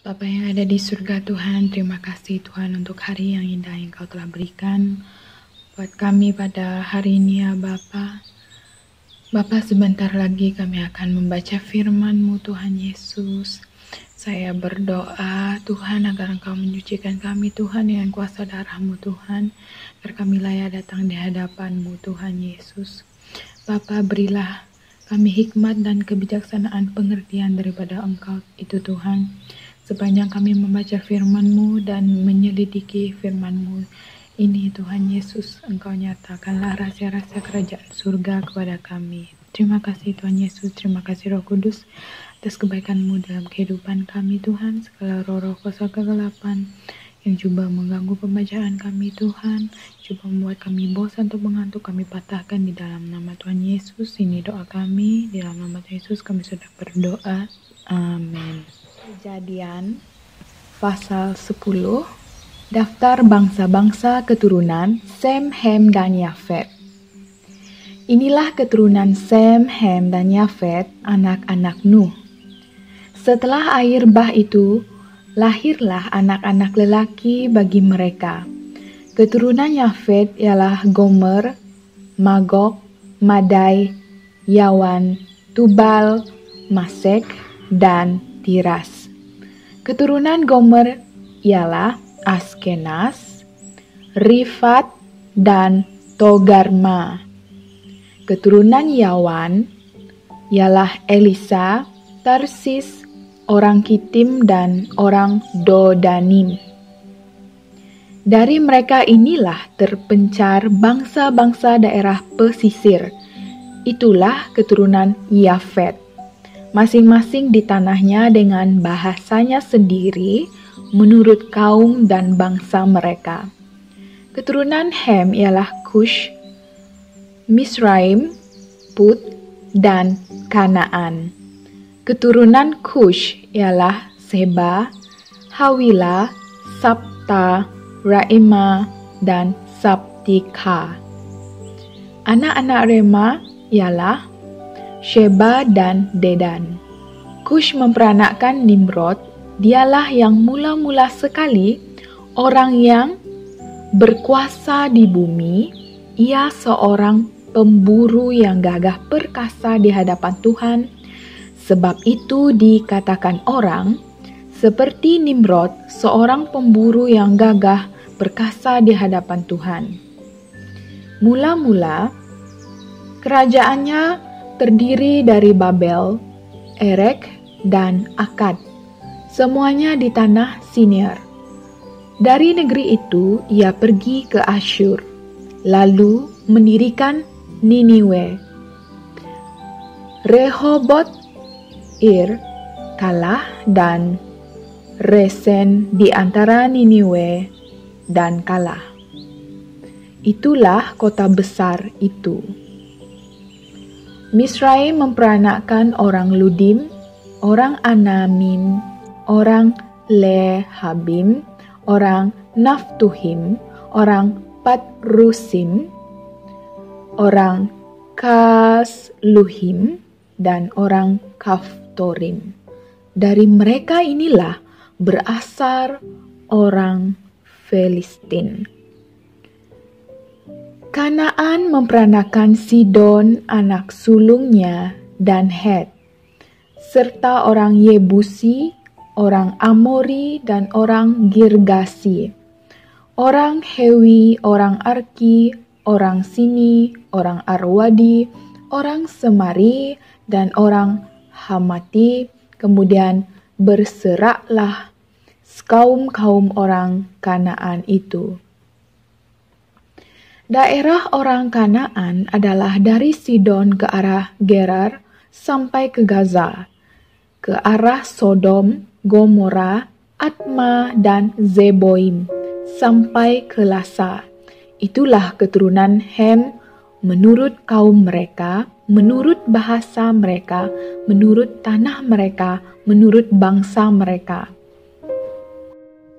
Bapa yang ada di surga Tuhan, terima kasih Tuhan untuk hari yang indah yang Kau telah berikan buat kami pada hari ini ya Bapa. Bapa, sebentar lagi kami akan membaca firman-Mu Tuhan Yesus. Saya berdoa Tuhan agar Engkau menyucikan kami Tuhan dengan kuasa darah-Mu Tuhan, agar kami layak datang di hadapan-Mu Tuhan Yesus. Bapa, berilah kami hikmat dan kebijaksanaan pengertian daripada Engkau itu Tuhan. Sepanjang kami membaca firman-Mu dan menyelidiki firman-Mu ini Tuhan Yesus, Engkau nyatakanlah rahasia-rahasia kerajaan surga kepada kami. Terima kasih Tuhan Yesus, terima kasih Roh Kudus atas kebaikan-Mu dalam kehidupan kami Tuhan. Segala roh-roh kuasa kegelapan yang coba mengganggu pembacaan kami Tuhan, coba membuat kami bosan atau mengantuk, kami patahkan di dalam nama Tuhan Yesus. Ini doa kami, di dalam nama Tuhan Yesus kami sudah berdoa. Amin. Kejadian pasal 10. Daftar bangsa-bangsa keturunan Sem, Ham, dan Yafet. Inilah keturunan Sem, Ham, dan Yafet, anak-anak Nuh. Setelah air bah itu, lahirlah anak-anak lelaki bagi mereka. Keturunan Yafet ialah Gomer, Magog, Madai, Yawan, Tubal, Masek, dan Tiras. Keturunan Gomer ialah Askenaz, Rifat, dan Togarma. Keturunan Yawan ialah Elisa, Tarsis, orang Kitim, dan orang Dodanim. Dari mereka inilah terpencar bangsa-bangsa daerah pesisir. Itulah keturunan Yafet. Masing-masing di tanahnya dengan bahasanya sendiri menurut kaum dan bangsa mereka. Keturunan Ham ialah Kush, Misraim, Put, dan Kanaan. Keturunan Kush ialah Seba, Hawila, Sabta, Raima, dan Sabtika. Anak-anak Rema ialah Sheba dan Dedan. Kush memperanakkan Nimrod. Dialah yang mula-mula sekali orang yang berkuasa di bumi. Ia seorang pemburu yang gagah perkasa di hadapan Tuhan. Sebab itu dikatakan orang, seperti Nimrod, seorang pemburu yang gagah perkasa di hadapan Tuhan. Mula-mula kerajaannya terdiri dari Babel, Erek, dan Akkad, semuanya di tanah Sinir. Dari negeri itu ia pergi ke Asyur, lalu mendirikan Niniwe. Rehoboth, Ir, Kalah, dan Resen di antara Niniwe dan Kalah. Itulah kota besar itu. Misraim memperanakkan orang Ludim, orang Anamim, orang Lehabim, orang Naftuhim, orang Patrusim, orang Kasluhim, dan orang Kaftorim. Dari mereka inilah berasal orang Filistin. Kanaan memperanakan Sidon anak sulungnya dan Het, serta orang Yebusi, orang Amori, dan orang Girgasi, orang Hewi, orang Arki, orang Sini, orang Arwadi, orang Semari, dan orang Hamati. Kemudian berseraklah kaum-kaum orang Kanaan itu. Daerah orang Kanaan adalah dari Sidon ke arah Gerar sampai ke Gaza, ke arah Sodom, Gomora, Atma, dan Zeboim, sampai ke Lasa. Itulah keturunan Ham menurut kaum mereka, menurut bahasa mereka, menurut tanah mereka, menurut bangsa mereka.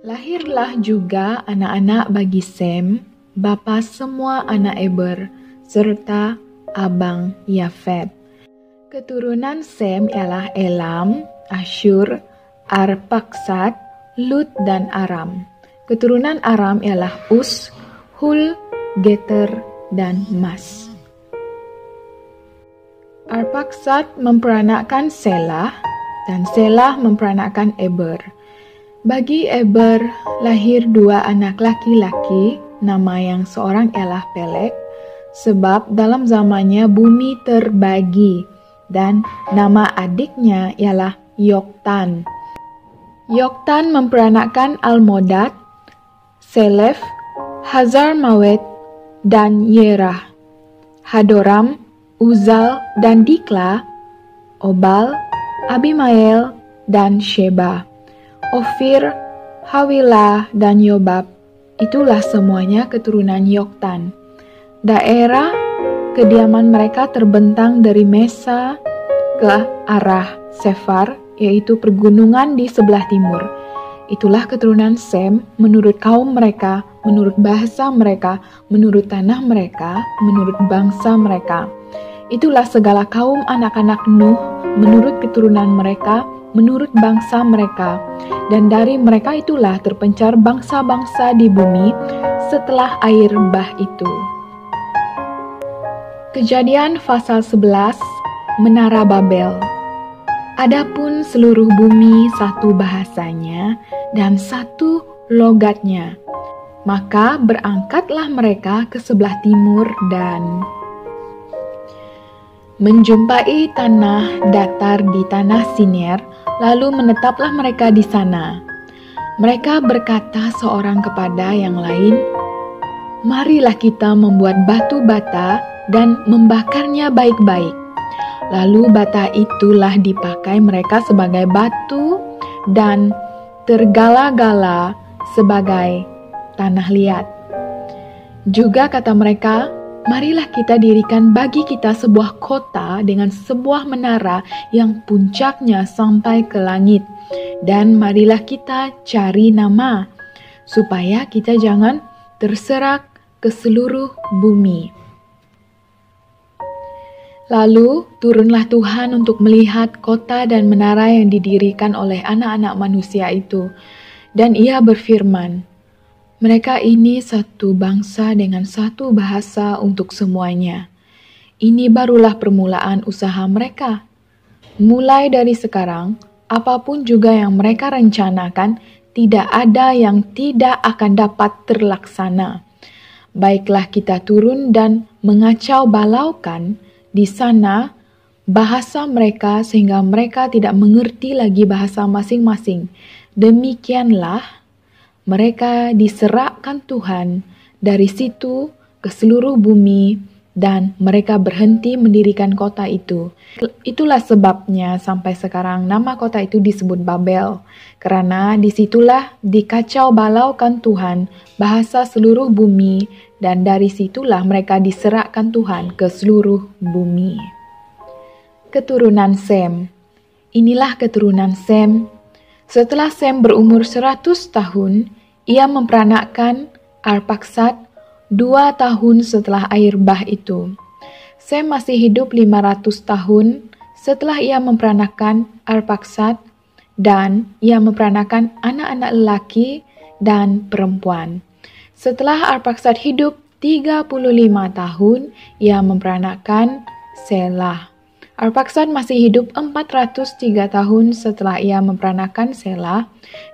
Lahirlah juga anak-anak bagi Sem, bapa semua anak Eber, serta abang Yafet. Keturunan Sem ialah Elam, Asyur, Arpaksad, Lut, dan Aram. Keturunan Aram ialah Uz, Hul, Geter, dan Mas. Arpaksad memperanakkan Selah, dan Selah memperanakkan Eber. Bagi Eber lahir 2 anak laki-laki, nama yang seorang ialah Peleg, sebab dalam zamannya bumi terbagi, dan nama adiknya ialah Yoktan. Yoktan memperanakkan Almodad, Selef, Hazar-Mawet, dan Yerah, Hadoram, Uzal, dan Dikla, Obal, Abimael, dan Sheba, Ofir, Hawilah, dan Yobab. Itulah semuanya keturunan Yoktan. Daerah kediaman mereka terbentang dari Mesa ke arah Sefar, yaitu pergunungan di sebelah timur. Itulah keturunan Sem menurut kaum mereka, menurut bahasa mereka, menurut tanah mereka, menurut bangsa mereka. Itulah segala kaum anak-anak Nuh menurut keturunan mereka, menurut bangsa mereka. Dan dari mereka itulah terpencar bangsa-bangsa di bumi setelah air bah itu. Kejadian pasal 11, Menara Babel. Adapun seluruh bumi satu bahasanya dan satu logatnya. Maka berangkatlah mereka ke sebelah timur dan menjumpai tanah datar di tanah Siner, lalu menetaplah mereka di sana. Mereka berkata seorang kepada yang lain, "Marilah kita membuat batu bata dan membakarnya baik-baik." Lalu bata itulah dipakai mereka sebagai batu dan tergala-gala sebagai tanah liat. Juga kata mereka, "Marilah kita dirikan bagi kita sebuah kota dengan sebuah menara yang puncaknya sampai ke langit. Dan marilah kita cari nama, supaya kita jangan terserak ke seluruh bumi." Lalu turunlah Tuhan untuk melihat kota dan menara yang didirikan oleh anak-anak manusia itu. Dan ia berfirman, "Mereka ini satu bangsa dengan satu bahasa untuk semuanya. Ini barulah permulaan usaha mereka. Mulai dari sekarang, apapun juga yang mereka rencanakan, tidak ada yang tidak akan dapat terlaksana. Baiklah kita turun dan mengacau balaukan di sana bahasa mereka sehingga mereka tidak mengerti lagi bahasa masing-masing. Demikianlah mereka diserahkan Tuhan dari situ ke seluruh bumi dan mereka berhenti mendirikan kota itu. Itulah sebabnya sampai sekarang nama kota itu disebut Babel, karena disitulah dikacau balaukan Tuhan bahasa seluruh bumi dan dari situlah mereka diserahkan Tuhan ke seluruh bumi. Keturunan Sem. Inilah keturunan Sem. Setelah Sem berumur 100 tahun, ia memperanakkan Arpaksad 2 tahun setelah air bah itu. Sem masih hidup 500 tahun setelah ia memperanakkan Arpaksad dan ia memperanakkan anak-anak lelaki dan perempuan. Setelah Arpaksad hidup 35 tahun, ia memperanakkan Selah. Arpaksad masih hidup 403 tahun setelah ia memperanakkan Selah,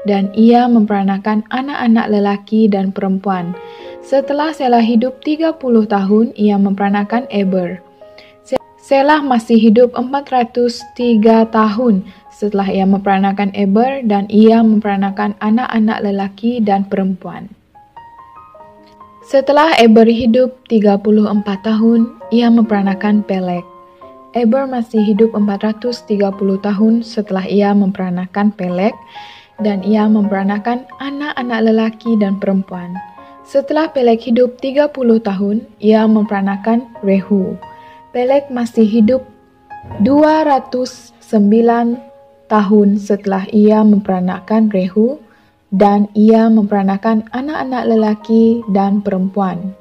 dan ia memperanakkan anak-anak lelaki dan perempuan. Setelah Selah hidup 30 tahun, ia memperanakkan Eber. Selah masih hidup 403 tahun setelah ia memperanakkan Eber, dan ia memperanakkan anak-anak lelaki dan perempuan. Setelah Eber hidup 34 tahun, ia memperanakkan Peleg. Eber masih hidup 430 tahun setelah ia memperanakkan Peleg, dan ia memperanakkan anak-anak lelaki dan perempuan. Setelah Peleg hidup 30 tahun, ia memperanakkan Rehu. Peleg masih hidup 209 tahun setelah ia memperanakkan Rehu, dan ia memperanakkan anak-anak lelaki dan perempuan.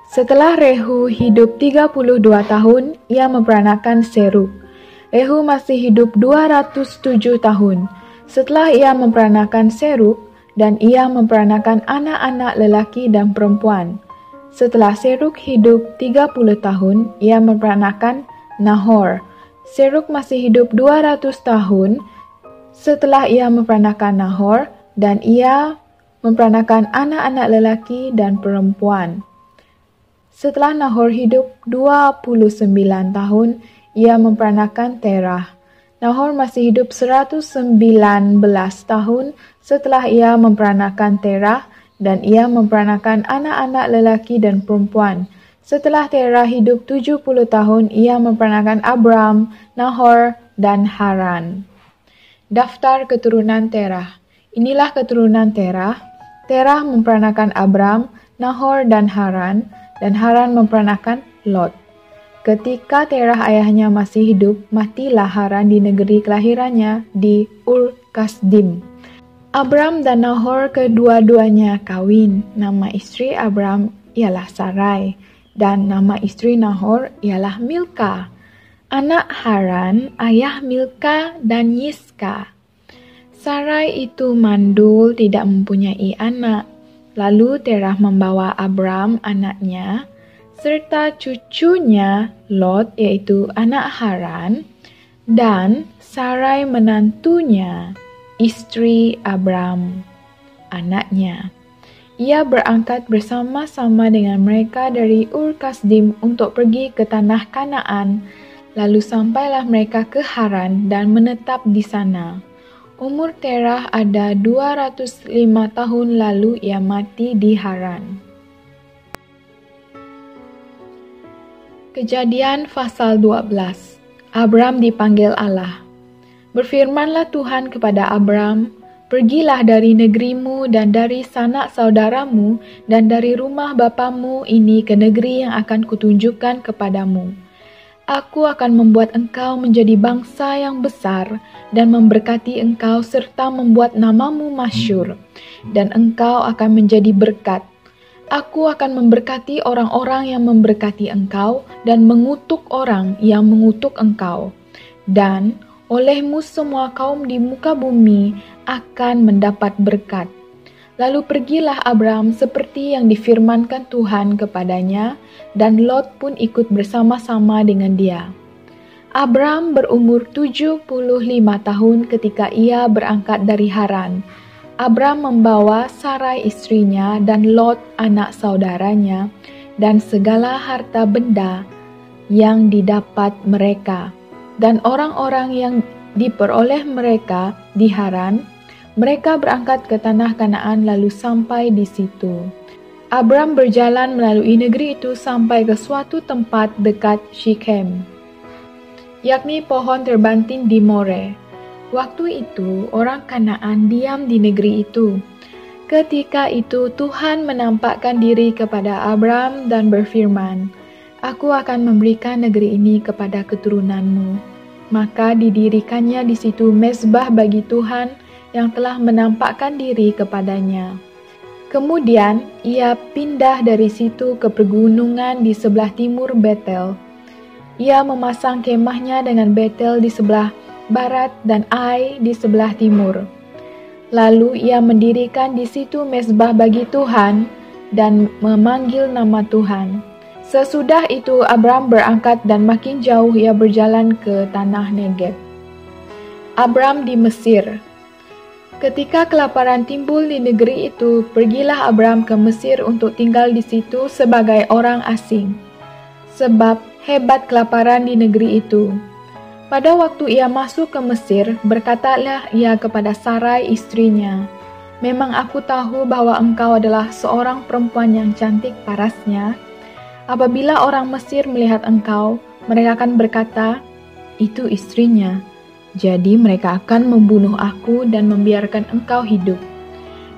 Setelah Rehu hidup 32 tahun, ia memperanakkan Serug. Rehu masih hidup 207 tahun. Setelah ia memperanakan Serug, dan ia memperanakan anak-anak lelaki dan perempuan. Setelah Serug hidup 30 tahun, ia memperanakan Nahor. Serug masih hidup 200 tahun setelah ia memperanakan Nahor, dan ia memperanakan anak-anak lelaki dan perempuan. Setelah Nahor hidup 29 tahun, ia memperanakan Terah. Nahor masih hidup 119 tahun setelah ia memperanakan Terah, dan ia memperanakan anak-anak lelaki dan perempuan. Setelah Terah hidup 70 tahun, ia memperanakan Abram, Nahor, dan Haran. Daftar keturunan Terah. Inilah keturunan Terah. Terah memperanakan Abram, Nahor, dan Haran memperanakan Lot. Ketika Terah ayahnya masih hidup, matilah Haran di negeri kelahirannya di Ur Kasdim. Abram dan Nahor kedua-duanya kawin. Nama istri Abram ialah Sarai, dan nama istri Nahor ialah Milka. Anak Haran, ayah Milka dan Yiska. Sarai itu mandul, tidak mempunyai anak. Lalu Terah membawa Abram anaknya, serta cucunya Lot, yaitu anak Haran, dan Sarai menantunya, istri Abram, anaknya. Ia berangkat bersama-sama dengan mereka dari Ur Kasdim untuk pergi ke tanah Kanaan. Lalu sampailah mereka ke Haran dan menetap di sana. Umur Terah ada 205 tahun, lalu ia mati di Haran. Kejadian pasal 12. Abram dipanggil Allah. Berfirmanlah Tuhan kepada Abram, "Pergilah dari negerimu dan dari sanak saudaramu dan dari rumah bapamu ini ke negeri yang akan kutunjukkan kepadamu. Aku akan membuat engkau menjadi bangsa yang besar dan memberkati engkau serta membuat namamu masyhur, dan engkau akan menjadi berkat. Aku akan memberkati orang-orang yang memberkati engkau dan mengutuk orang yang mengutuk engkau. Dan olehmu semua kaum di muka bumi akan mendapat berkat." Lalu pergilah Abram seperti yang difirmankan Tuhan kepadanya, dan Lot pun ikut bersama-sama dengan dia. Abram berumur 75 tahun ketika ia berangkat dari Haran. Abram membawa Sarai istrinya dan Lot anak saudaranya dan segala harta benda yang didapat mereka dan orang-orang yang diperoleh mereka di Haran. Mereka berangkat ke tanah Kanaan lalu sampai di situ. Abram berjalan melalui negeri itu sampai ke suatu tempat dekat Shichem, yakni pohon terbanting di More. Waktu itu, orang Kanaan diam di negeri itu. Ketika itu, Tuhan menampakkan diri kepada Abram dan berfirman, "Aku akan memberikan negeri ini kepada keturunanmu." Maka didirikannya di situ mezbah bagi Tuhan yang telah menampakkan diri kepadanya. Kemudian, ia pindah dari situ ke pegunungan di sebelah timur Betel. Ia memasang kemahnya dengan Betel di sebelah barat dan Ai di sebelah timur. Lalu ia mendirikan di situ mezbah bagi Tuhan dan memanggil nama Tuhan. Sesudah itu Abram berangkat dan makin jauh ia berjalan ke tanah Negeb. Abram di Mesir. Ketika kelaparan timbul di negeri itu, pergilah Abram ke Mesir untuk tinggal di situ sebagai orang asing, sebab hebat kelaparan di negeri itu. Pada waktu ia masuk ke Mesir, berkatalah ia kepada Sarai istrinya, "Memang aku tahu bahwa engkau adalah seorang perempuan yang cantik parasnya. Apabila orang Mesir melihat engkau, mereka akan berkata, 'Itu istrinya.' Jadi mereka akan membunuh aku dan membiarkan engkau hidup.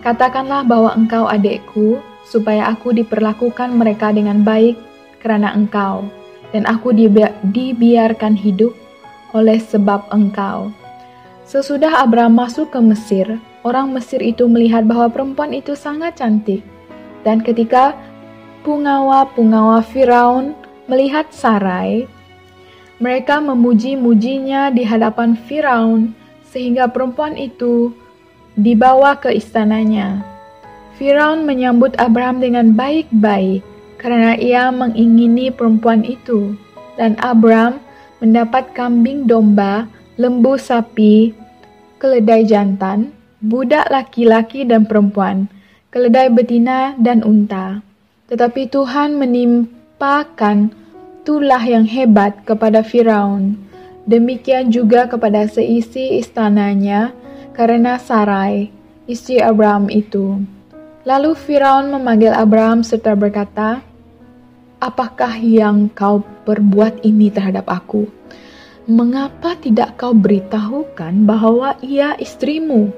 Katakanlah bahwa engkau adikku, supaya aku diperlakukan mereka dengan baik karena engkau, dan aku dibiarkan hidup oleh sebab engkau." Sesudah Abram masuk ke Mesir, orang Mesir itu melihat bahwa perempuan itu sangat cantik. Dan ketika punggawa-punggawa Firaun melihat Sarai, Mereka memuji-mujinya di hadapan Firaun, sehingga perempuan itu dibawa ke istananya. Firaun menyambut Abram dengan baik-baik karena ia mengingini perempuan itu. Dan Abram mendapat kambing domba, lembu sapi, keledai jantan, budak laki-laki dan perempuan, keledai betina dan unta. Tetapi Tuhan menimpakan tulah yang hebat kepada Firaun. Demikian juga kepada seisi istananya karena Sarai, istri Abram itu. Lalu Firaun memanggil Abram serta berkata, "Apakah yang kau perbuat ini terhadap aku? Mengapa tidak kau beritahukan bahwa ia istrimu?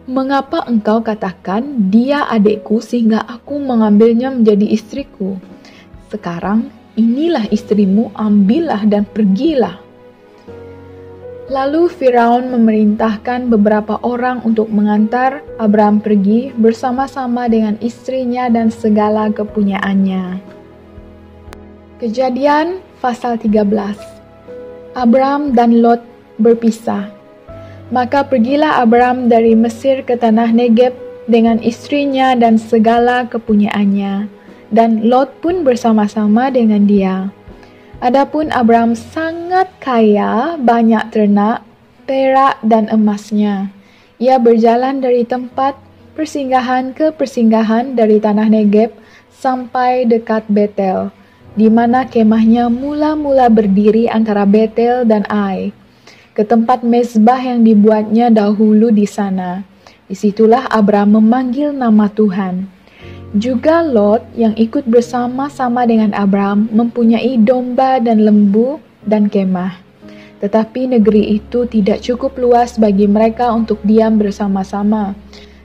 Mengapa engkau katakan dia adikku sehingga aku mengambilnya menjadi istriku? Sekarang inilah istrimu, ambillah dan pergilah." Lalu Firaun memerintahkan beberapa orang untuk mengantar Abram pergi bersama-sama dengan istrinya dan segala kepunyaannya. Kejadian pasal 13. Abram dan Lot berpisah. Maka pergilah Abram dari Mesir ke tanah Negeb dengan istrinya dan segala kepunyaannya, dan Lot pun bersama-sama dengan dia. Adapun Abram sangat kaya, banyak ternak, perak dan emasnya. Ia berjalan dari tempat persinggahan ke persinggahan dari tanah Negeb sampai dekat Betel, di mana kemahnya mula-mula berdiri antara Betel dan Ai, ke tempat mezbah yang dibuatnya dahulu di sana. Disitulah Abram memanggil nama Tuhan. Juga Lot yang ikut bersama-sama dengan Abram mempunyai domba dan lembu dan kemah. Tetapi negeri itu tidak cukup luas bagi mereka untuk diam bersama-sama,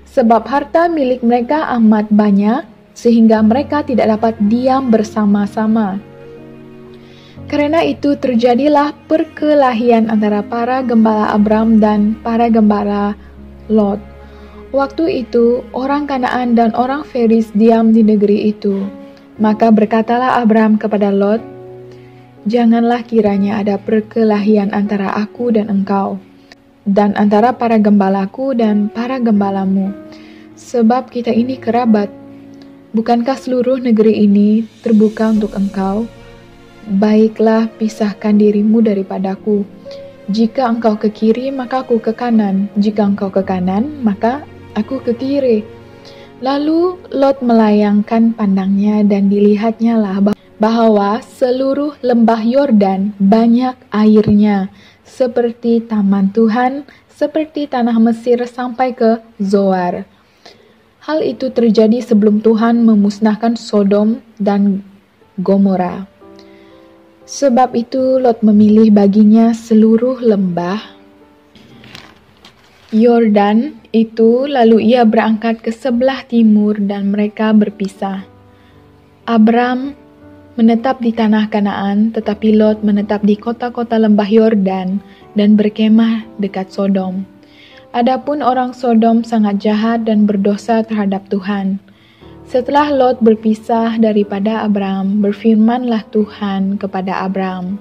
sebab harta milik mereka amat banyak sehingga mereka tidak dapat diam bersama-sama. Karena itu terjadilah perkelahian antara para gembala Abram dan para gembala Lot. Waktu itu, orang Kanaan dan orang Feris diam di negeri itu. Maka berkatalah Abram kepada Lot, "Janganlah kiranya ada perkelahian antara aku dan engkau, dan antara para gembalaku dan para gembalamu, sebab kita ini kerabat. Bukankah seluruh negeri ini terbuka untuk engkau? Baiklah, pisahkan dirimu daripadaku. Jika engkau ke kiri, maka aku ke kanan. Jika engkau ke kanan, maka aku ke kiri." Lalu Lot melayangkan pandangnya dan dilihatnya lah bahwa seluruh lembah Yordan banyak airnya, seperti taman Tuhan, seperti tanah Mesir sampai ke Zoar. Hal itu terjadi sebelum Tuhan memusnahkan Sodom dan Gomora. Sebab itu Lot memilih baginya seluruh lembah Yordan itu, lalu ia berangkat ke sebelah timur dan mereka berpisah. Abram menetap di tanah Kanaan, tetapi Lot menetap di kota-kota lembah Yordan dan berkemah dekat Sodom. Adapun orang Sodom sangat jahat dan berdosa terhadap Tuhan. Setelah Lot berpisah daripada Abram, berfirmanlah Tuhan kepada Abram,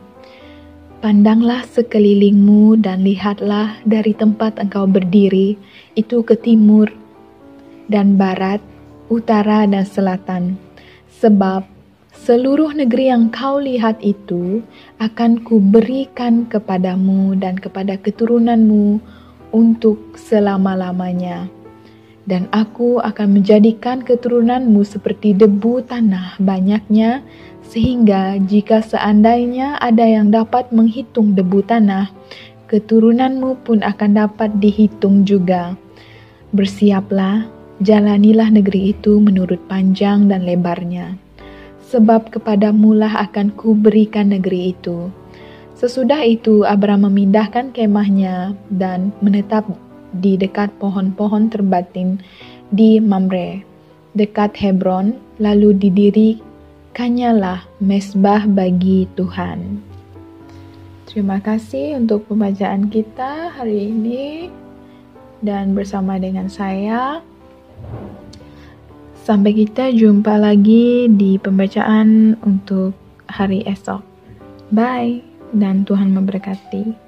"Pandanglah sekelilingmu dan lihatlah dari tempat engkau berdiri, itu ke timur dan barat, utara dan selatan. Sebab seluruh negeri yang kau lihat itu akan kuberikan kepadamu dan kepada keturunanmu untuk selama-lamanya. Dan aku akan menjadikan keturunanmu seperti debu tanah banyaknya, sehingga jika seandainya ada yang dapat menghitung debu tanah, keturunanmu pun akan dapat dihitung juga. Bersiaplah, jalanilah negeri itu menurut panjang dan lebarnya, sebab kepadamulah akan kuberikan negeri itu." Sesudah itu Abram memindahkan kemahnya dan menetap di dekat pohon-pohon terbatin di Mamre, dekat Hebron, lalu didirikannya mezbah bagi Tuhan. Terima kasih untuk pembacaan kita hari ini dan bersama dengan saya. Sampai kita jumpa lagi di pembacaan untuk hari esok. Bye. dan Tuhan memberkati.